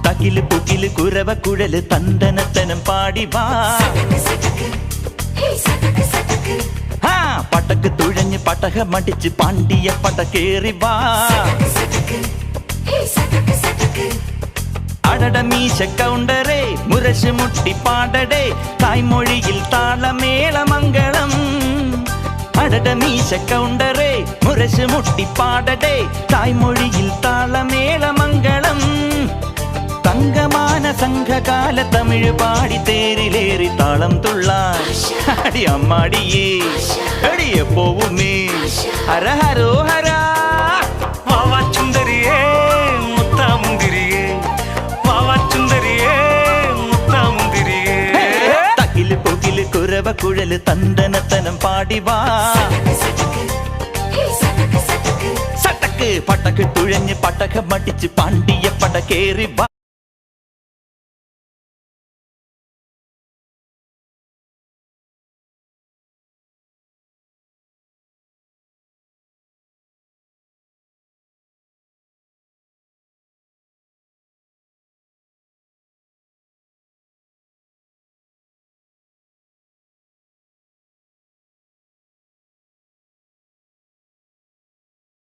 തകില് പുകില് കുരവ കുഴല് തന്തനത്തനം പാടി വാ. പടക്ക് തുഴഞ്ഞ് പടകമടിച്ച് പാണ്ടിയ പടകേറി വാ. അടട മീശ കൗണ്ടറേ മുരശ് മുട്ടി പാടടേ തായ്മൊഴിയിൽ താളമേളമംഗളം. അടട മീശ കൗണ്ടറേ മുരശ് മുട്ടി പാടടേ തായ്മൊഴിയിൽ താളമേളമംഗളം. തങ്കമാന സംഘകാല തമിഴ് പാടി തേരിലേറി താളം തുള്ളാൻ അടി അമ്മാടിയേ അടിയെ പോവുമേ ഹര ഹരോ ഹരാ. വാവാച്ചുന്തരിയേ മുത്താമുന്തിരിയേ വാവാച്ചുന്തരിയേ മുത്താമുന്തിരിയേ. തകില് പുകില് കുരവ കുഴല് തന്തനത്തനം പാടി വാ. സട്ടക്ക് പടക്ക് തുഴഞ്ഞ് പടകമടിച്ച് പാണ്ടിയ പടകേറി വാ.